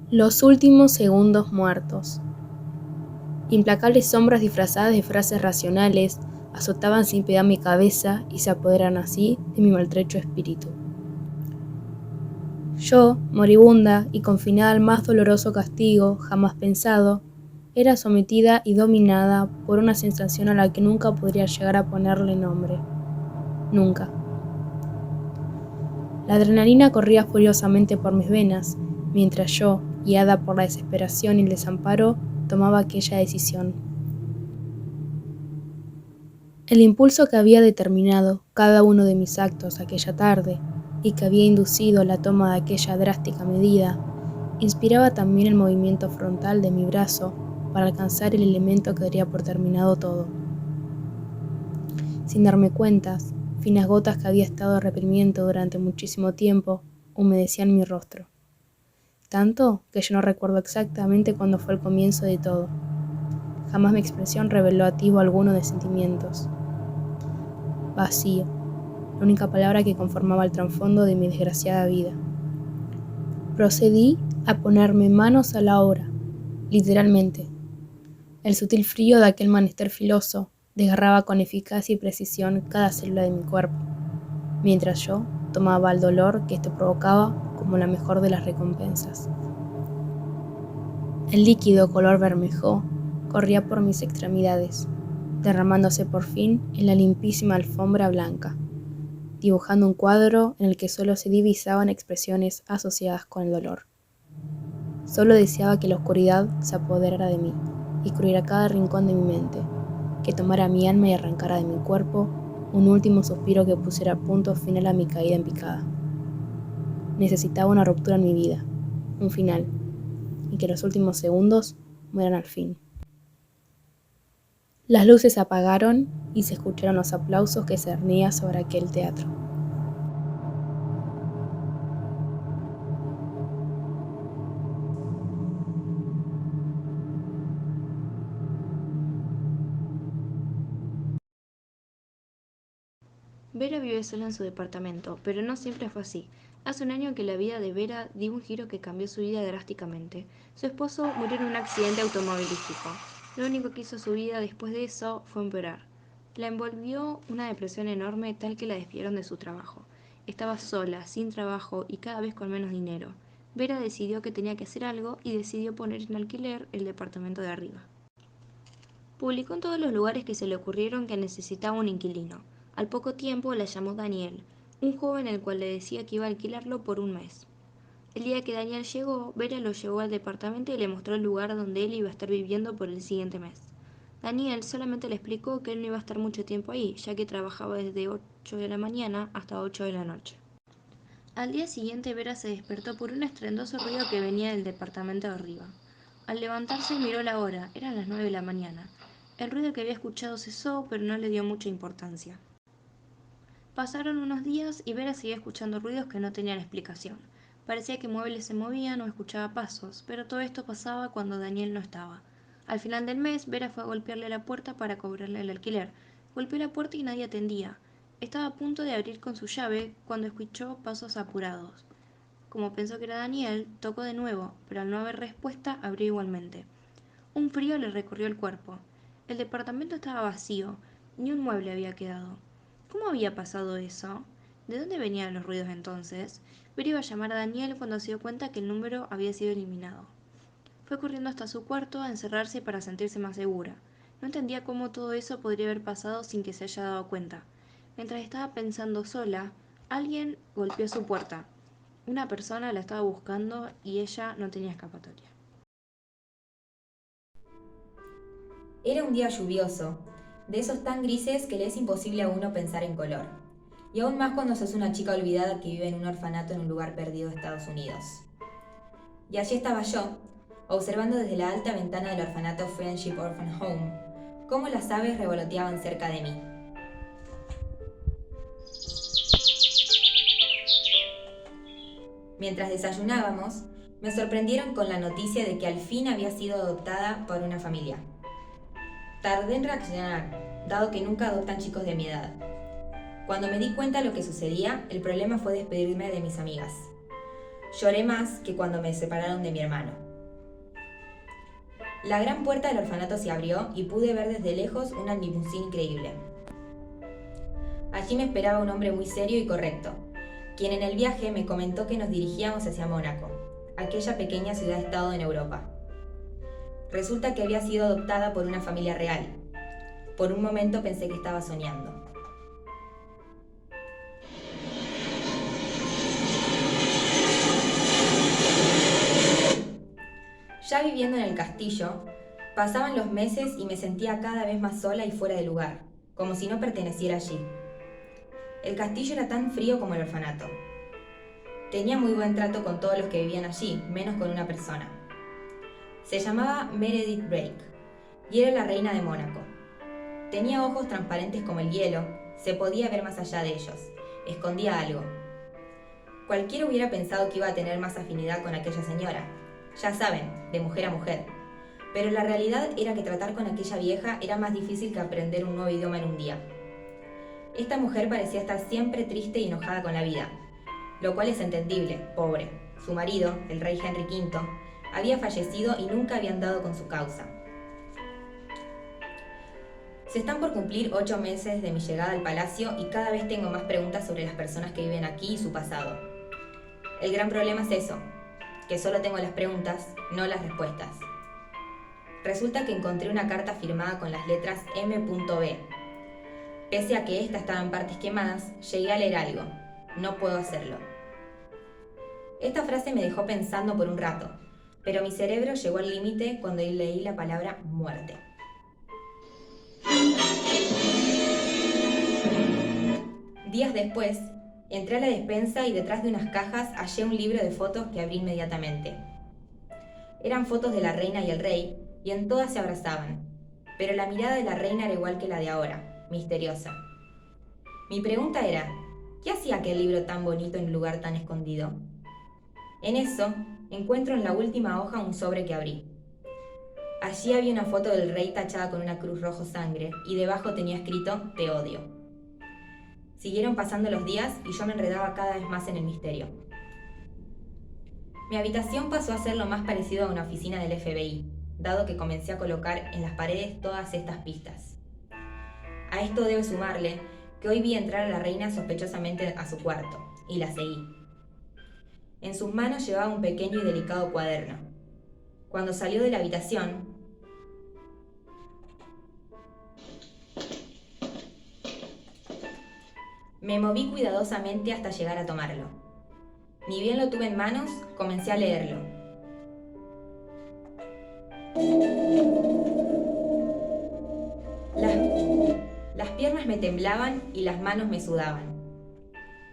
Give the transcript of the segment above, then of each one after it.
Los últimos segundos muertos. Implacables sombras disfrazadas de frases racionales azotaban sin piedad mi cabeza y se apoderan así de mi maltrecho espíritu. Yo, moribunda y confinada al más doloroso castigo jamás pensado, era sometida y dominada por una sensación a la que nunca podría llegar a ponerle nombre. Nunca. La adrenalina corría furiosamente por mis venas, mientras yo, guiada por la desesperación y el desamparo, tomaba aquella decisión. El impulso que había determinado cada uno de mis actos aquella tarde y que había inducido la toma de aquella drástica medida, inspiraba también el movimiento frontal de mi brazo para alcanzar el elemento que daría por terminado todo. Sin darme cuentas, finas gotas que había estado reprimiendo durante muchísimo tiempo humedecían mi rostro. Tanto que yo no recuerdo exactamente cuándo fue el comienzo de todo. Jamás mi expresión reveló atisbo alguno de sentimientos. Vacío, la única palabra que conformaba el trasfondo de mi desgraciada vida. Procedí a ponerme manos a la obra, literalmente. El sutil frío de aquel menester filoso desgarraba con eficacia y precisión cada célula de mi cuerpo, mientras yo tomaba el dolor que esto provocaba como la mejor de las recompensas. El líquido color bermejo corría por mis extremidades, derramándose por fin en la limpísima alfombra blanca, dibujando un cuadro en el que solo se divisaban expresiones asociadas con el dolor. Solo deseaba que la oscuridad se apoderara de mí y cubriera cada rincón de mi mente, que tomara mi alma y arrancara de mi cuerpo un último suspiro que pusiera punto final a mi caída en picada. Necesitaba una ruptura en mi vida, un final, y que los últimos segundos mueran al fin. Las luces se apagaron y se escucharon los aplausos que se cernían sobre aquel teatro. Vera vive sola en su departamento, pero no siempre fue así. Hace un año que la vida de Vera dio un giro que cambió su vida drásticamente. Su esposo murió en un accidente automovilístico. Lo único que hizo su vida después de eso fue empeorar. La envolvió una depresión enorme tal que la despidieron de su trabajo. Estaba sola, sin trabajo y cada vez con menos dinero. Vera decidió que tenía que hacer algo y decidió poner en alquiler el departamento de arriba. Publicó en todos los lugares que se le ocurrieron que necesitaba un inquilino. Al poco tiempo la llamó Daniel, un joven el cual le decía que iba a alquilarlo por un mes. El día que Daniel llegó, Vera lo llevó al departamento y le mostró el lugar donde él iba a estar viviendo por el siguiente mes. Daniel solamente le explicó que él no iba a estar mucho tiempo ahí, ya que trabajaba desde 8 de la mañana hasta 8 de la noche. Al día siguiente Vera se despertó por un estruendoso ruido que venía del departamento de arriba. Al levantarse miró la hora, eran las 9 de la mañana. El ruido que había escuchado cesó, pero no le dio mucha importancia. Pasaron unos días y Vera seguía escuchando ruidos que no tenían explicación. Parecía que muebles se movían o escuchaba pasos, pero todo esto pasaba cuando Daniel no estaba. Al final del mes, Vera fue a golpearle la puerta para cobrarle el alquiler. Golpeó la puerta y nadie atendía. Estaba a punto de abrir con su llave cuando escuchó pasos apurados. Como pensó que era Daniel, tocó de nuevo, pero al no haber respuesta, abrió igualmente. Un frío le recorrió el cuerpo. El departamento estaba vacío, ni un mueble había quedado. ¿Cómo había pasado eso? ¿De dónde venían los ruidos entonces? Vera iba a llamar a Daniel cuando se dio cuenta que el número había sido eliminado. Fue corriendo hasta su cuarto a encerrarse para sentirse más segura. No entendía cómo todo eso podría haber pasado sin que se haya dado cuenta. Mientras estaba pensando sola, alguien golpeó su puerta. Una persona la estaba buscando y ella no tenía escapatoria. Era un día lluvioso, de esos tan grises que le es imposible a uno pensar en color. Y aún más cuando sos una chica olvidada que vive en un orfanato en un lugar perdido de Estados Unidos. Y allí estaba yo, observando desde la alta ventana del orfanato Friendship Orphan Home, cómo las aves revoloteaban cerca de mí. Mientras desayunábamos, me sorprendieron con la noticia de que al fin había sido adoptada por una familia. Tardé en reaccionar, dado que nunca adoptan chicos de mi edad. Cuando me di cuenta de lo que sucedía, el problema fue despedirme de mis amigas. Lloré más que cuando me separaron de mi hermano. La gran puerta del orfanato se abrió y pude ver desde lejos una limusina increíble. Allí me esperaba un hombre muy serio y correcto, quien en el viaje me comentó que nos dirigíamos hacia Mónaco, aquella pequeña ciudad-estado en Europa. Resulta que había sido adoptada por una familia real. Por un momento pensé que estaba soñando. Ya viviendo en el castillo, pasaban los meses y me sentía cada vez más sola y fuera de lugar, como si no perteneciera allí. El castillo era tan frío como el orfanato. Tenía muy buen trato con todos los que vivían allí, menos con una persona. Se llamaba Meredith Brake y era la reina de Mónaco. Tenía ojos transparentes como el hielo, se podía ver más allá de ellos, escondía algo. Cualquiera hubiera pensado que iba a tener más afinidad con aquella señora, ya saben, de mujer a mujer. Pero la realidad era que tratar con aquella vieja era más difícil que aprender un nuevo idioma en un día. Esta mujer parecía estar siempre triste y enojada con la vida, lo cual es entendible, pobre. Su marido, el rey Henry V, había fallecido y nunca habían dado con su causa. Se están por cumplir 8 meses de mi llegada al palacio y cada vez tengo más preguntas sobre las personas que viven aquí y su pasado. El gran problema es eso, que solo tengo las preguntas, no las respuestas. Resulta que encontré una carta firmada con las letras M.B. Pese a que esta estaba en partes quemadas, llegué a leer algo. No puedo hacerlo. Esta frase me dejó pensando por un rato, pero mi cerebro llegó al límite cuando leí la palabra muerte. Días después, entré a la despensa y detrás de unas cajas hallé un libro de fotos que abrí inmediatamente. Eran fotos de la reina y el rey, y en todas se abrazaban, pero la mirada de la reina era igual que la de ahora, misteriosa. Mi pregunta era, ¿qué hacía aquel libro tan bonito en un lugar tan escondido? En eso, encuentro en la última hoja un sobre que abrí. Allí había una foto del rey tachada con una cruz rojo sangre, y debajo tenía escrito, te odio. Siguieron pasando los días y yo me enredaba cada vez más en el misterio. Mi habitación pasó a ser lo más parecido a una oficina del FBI, dado que comencé a colocar en las paredes todas estas pistas. A esto debe sumarle que hoy vi entrar a la reina sospechosamente a su cuarto, y la seguí. En sus manos llevaba un pequeño y delicado cuaderno. Cuando salió de la habitación, me moví cuidadosamente hasta llegar a tomarlo. Ni bien lo tuve en manos, comencé a leerlo. Las piernas me temblaban y las manos me sudaban.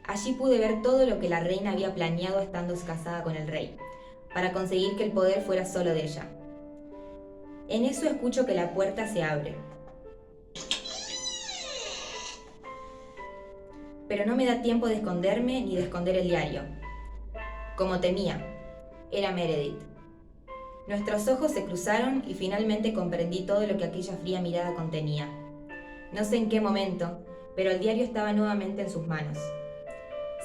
Allí pude ver todo lo que la reina había planeado estando casada con el rey, para conseguir que el poder fuera solo de ella. En eso escucho que la puerta se abre. Pero no me da tiempo de esconderme ni de esconder el diario. Como temía, era Meredith. Nuestros ojos se cruzaron y finalmente comprendí todo lo que aquella fría mirada contenía. No sé en qué momento, pero el diario estaba nuevamente en sus manos.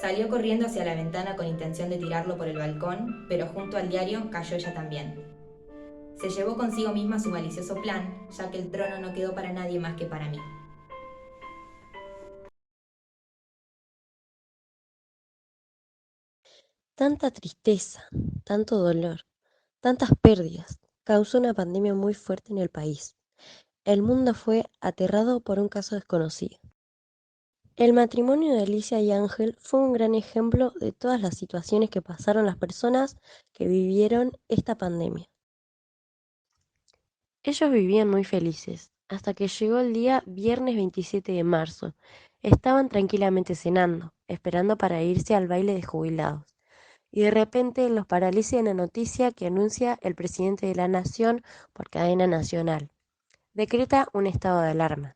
Salió corriendo hacia la ventana con intención de tirarlo por el balcón, pero junto al diario cayó ella también. Se llevó consigo misma su malicioso plan, ya que el trono no quedó para nadie más que para mí. Tanta tristeza, tanto dolor, tantas pérdidas, causó una pandemia muy fuerte en el país. El mundo fue aterrado por un caso desconocido. El matrimonio de Alicia y Ángel fue un gran ejemplo de todas las situaciones que pasaron las personas que vivieron esta pandemia. Ellos vivían muy felices, hasta que llegó el día viernes 27 de marzo. Estaban tranquilamente cenando, esperando para irse al baile de jubilados. Y de repente los paraliza una noticia que anuncia el presidente de la nación por cadena nacional. Decreta un estado de alarma.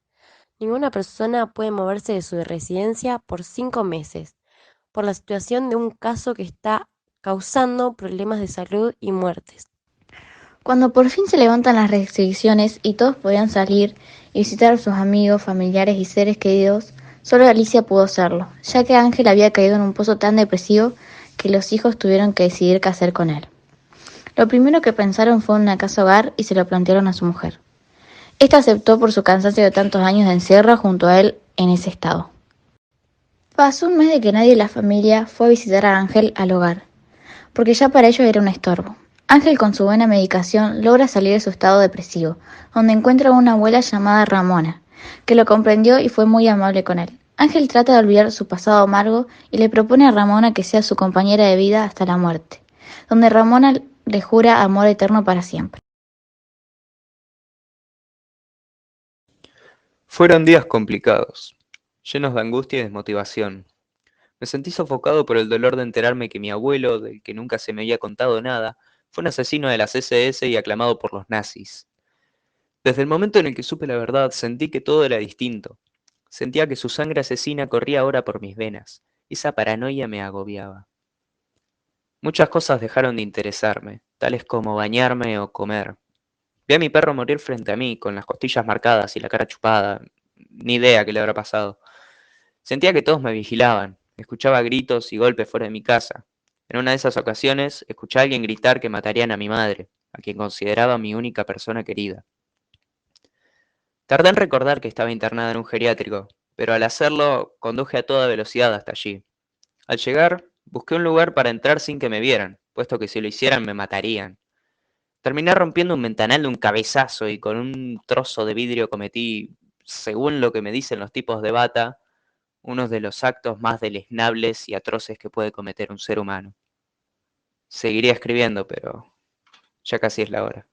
Ninguna persona puede moverse de su residencia por 5 meses, por la situación de un caso que está causando problemas de salud y muertes. Cuando por fin se levantan las restricciones y todos podían salir y visitar a sus amigos, familiares y seres queridos, solo Alicia pudo hacerlo, ya que Ángel había caído en un pozo tan depresivo que los hijos tuvieron que decidir qué hacer con él. Lo primero que pensaron fue en una casa hogar y se lo plantearon a su mujer. Esta aceptó por su cansancio de tantos años de encierro junto a él en ese estado. Pasó un mes de que nadie de la familia fue a visitar a Ángel al hogar, porque ya para ellos era un estorbo. Ángel, con su buena medicación, logra salir de su estado depresivo, donde encuentra a una abuela llamada Ramona, que lo comprendió y fue muy amable con él. Ángel trata de olvidar su pasado amargo y le propone a Ramona que sea su compañera de vida hasta la muerte, donde Ramona le jura amor eterno para siempre. Fueron días complicados, llenos de angustia y desmotivación. Me sentí sofocado por el dolor de enterarme que mi abuelo, del que nunca se me había contado nada, fue un asesino de las SS y aclamado por los nazis. Desde el momento en el que supe la verdad, sentí que todo era distinto. Sentía que su sangre asesina corría ahora por mis venas. Esa paranoia me agobiaba. Muchas cosas dejaron de interesarme, tales como bañarme o comer. Vi a mi perro morir frente a mí, con las costillas marcadas y la cara chupada. Ni idea qué le habrá pasado. Sentía que todos me vigilaban. Escuchaba gritos y golpes fuera de mi casa. En una de esas ocasiones, escuché a alguien gritar que matarían a mi madre, a quien consideraba mi única persona querida. Tardé en recordar que estaba internada en un geriátrico, pero al hacerlo conduje a toda velocidad hasta allí. Al llegar, busqué un lugar para entrar sin que me vieran, puesto que si lo hicieran me matarían. Terminé rompiendo un ventanal de un cabezazo y con un trozo de vidrio cometí, según lo que me dicen los tipos de bata, uno de los actos más deleznables y atroces que puede cometer un ser humano. Seguiría escribiendo, pero ya casi es la hora.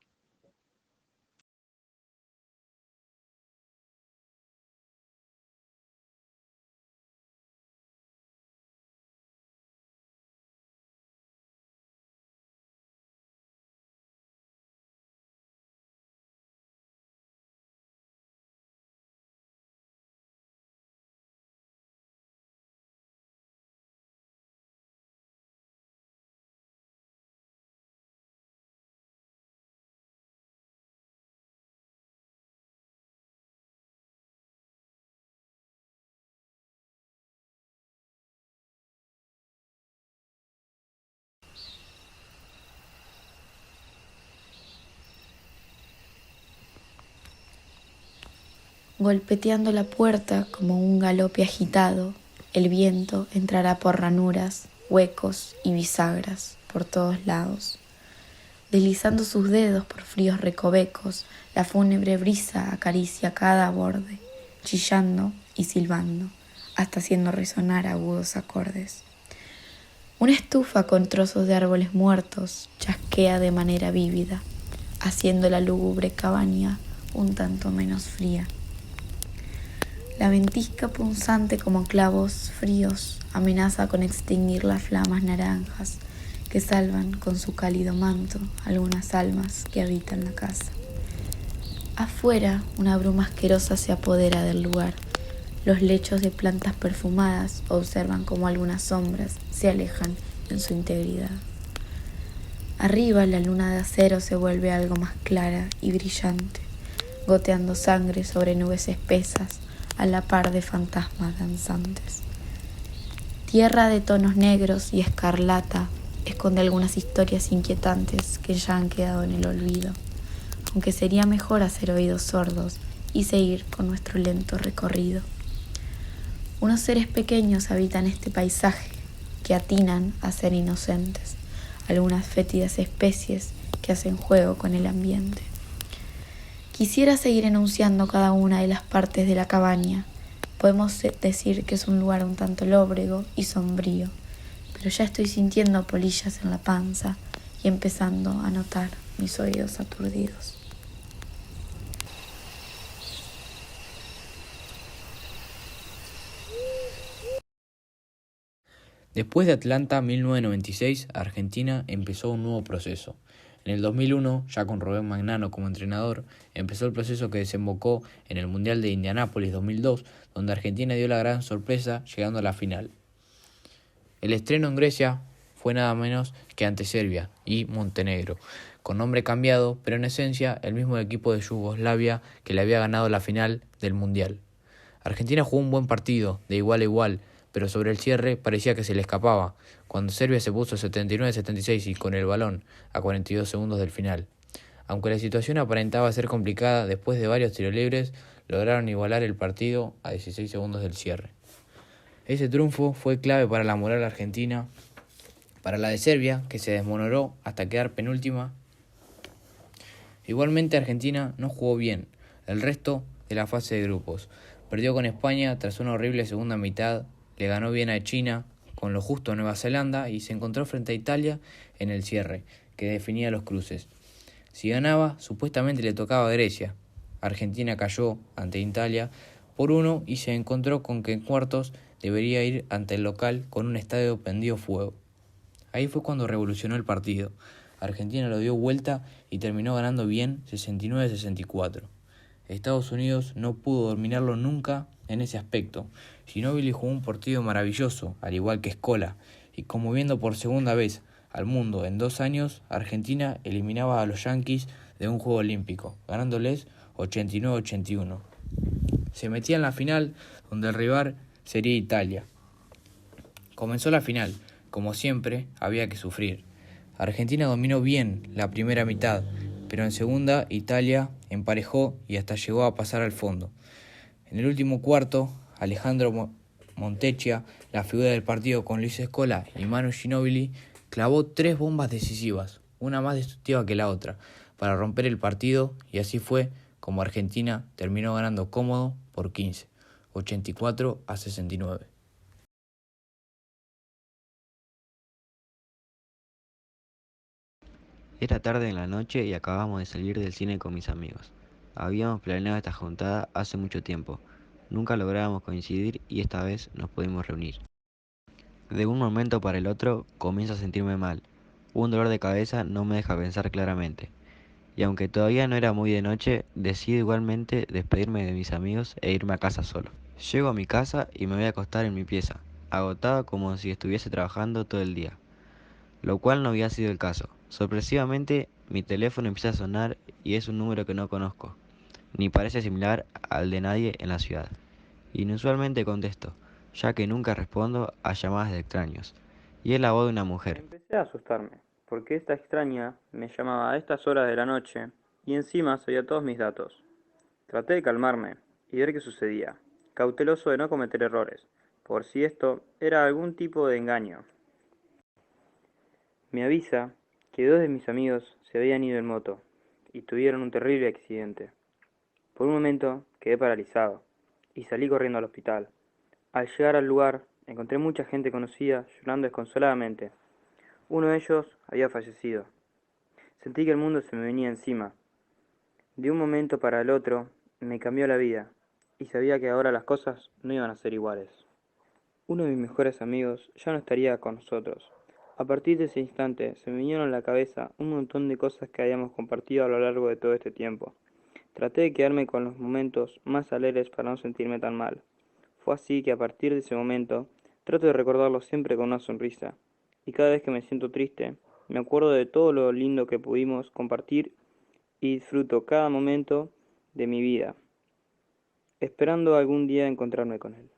Golpeteando la puerta como un galope agitado, el viento entrará por ranuras, huecos y bisagras por todos lados. Deslizando sus dedos por fríos recovecos, la fúnebre brisa acaricia cada borde, chillando y silbando, hasta haciendo resonar agudos acordes. Una estufa con trozos de árboles muertos chasquea de manera vívida, haciendo la lúgubre cabaña un tanto menos fría. La ventisca punzante como clavos fríos amenaza con extinguir las flamas naranjas que salvan con su cálido manto algunas almas que habitan la casa. Afuera, una bruma asquerosa se apodera del lugar. Los lechos de plantas perfumadas observan como algunas sombras se alejan en su integridad. Arriba, la luna de acero se vuelve algo más clara y brillante, goteando sangre sobre nubes espesas a la par de fantasmas danzantes. Tierra de tonos negros y escarlata esconde algunas historias inquietantes que ya han quedado en el olvido, aunque sería mejor hacer oídos sordos y seguir con nuestro lento recorrido. Unos seres pequeños habitan este paisaje que atinan a ser inocentes, algunas fétidas especies que hacen juego con el ambiente. Quisiera seguir enunciando cada una de las partes de la cabaña. Podemos decir que es un lugar un tanto lóbrego y sombrío, pero ya estoy sintiendo polillas en la panza y empezando a notar mis oídos aturdidos. Después de Atlanta 1996, Argentina empezó un nuevo proceso. En el 2001, ya con Rubén Magnano como entrenador, empezó el proceso que desembocó en el Mundial de Indianápolis 2002, donde Argentina dio la gran sorpresa llegando a la final. El estreno en Grecia fue nada menos que ante Serbia y Montenegro, con nombre cambiado, pero en esencia el mismo equipo de Yugoslavia que le había ganado la final del Mundial. Argentina jugó un buen partido, de igual a igual, pero sobre el cierre parecía que se le escapaba, cuando Serbia se puso 79-76 y con el balón a 42 segundos del final. Aunque la situación aparentaba ser complicada, después de varios tiros libres, lograron igualar el partido a 16 segundos del cierre. Ese triunfo fue clave para la moral argentina, para la de Serbia, que se desmonoró hasta quedar penúltima. Igualmente Argentina no jugó bien el resto de la fase de grupos. Perdió con España tras una horrible segunda mitad, le ganó bien a China, con lo justo a Nueva Zelanda y se encontró frente a Italia en el cierre, que definía los cruces. Si ganaba, supuestamente le tocaba a Grecia. Argentina cayó ante Italia por 1 y se encontró con que en cuartos debería ir ante el local con un estadio prendido fuego. Ahí fue cuando revolucionó el partido. Argentina lo dio vuelta y terminó ganando bien 69-64. Estados Unidos no pudo dominarlo nunca en ese aspecto. Ginóbili jugó un partido maravilloso, al igual que Scola, y como viendo por segunda vez al mundo en 2 años, Argentina eliminaba a los Yankees de un juego olímpico, ganándoles 89-81. Se metía en la final, donde el rival sería Italia. Comenzó la final. Como siempre, había que sufrir. Argentina dominó bien la primera mitad, pero en segunda Italia emparejó y hasta llegó a pasar al fondo. En el último cuarto, Alejandro Montecchia, la figura del partido con Luis Scola y Manu Ginóbili, clavó 3 bombas decisivas, una más destructiva que la otra, para romper el partido, y así fue como Argentina terminó ganando cómodo por 15, 84-69. Era tarde en la noche y acabamos de salir del cine con mis amigos. Habíamos planeado esta juntada hace mucho tiempo. Nunca lográbamos coincidir y esta vez nos pudimos reunir. De un momento para el otro comienzo a sentirme mal. Un dolor de cabeza no me deja pensar claramente. Y aunque todavía no era muy de noche, decido igualmente despedirme de mis amigos e irme a casa solo. Llego a mi casa y me voy a acostar en mi pieza, agotado como si estuviese trabajando todo el día, lo cual no había sido el caso. Sorpresivamente, mi teléfono empieza a sonar y es un número que no conozco, ni parece similar al de nadie en la ciudad. Inusualmente contesto, ya que nunca respondo a llamadas de extraños, y es la voz de una mujer. Empecé a asustarme, porque esta extraña me llamaba a estas horas de la noche y encima sabía todos mis datos. Traté de calmarme y ver qué sucedía, cauteloso de no cometer errores, por si esto era algún tipo de engaño. Me avisa que 2 de mis amigos se habían ido en moto y tuvieron un terrible accidente. Por un momento quedé paralizado y salí corriendo al hospital. Al llegar al lugar encontré mucha gente conocida llorando desconsoladamente. Uno de ellos había fallecido. Sentí que el mundo se me venía encima. De un momento para el otro me cambió la vida y sabía que ahora las cosas no iban a ser iguales. Uno de mis mejores amigos ya no estaría con nosotros. A partir de ese instante se me vinieron a la cabeza un montón de cosas que habíamos compartido a lo largo de todo este tiempo. Traté de quedarme con los momentos más alegres para no sentirme tan mal. Fue así que a partir de ese momento trato de recordarlo siempre con una sonrisa. Y cada vez que me siento triste, me acuerdo de todo lo lindo que pudimos compartir y disfruto cada momento de mi vida, esperando algún día encontrarme con él.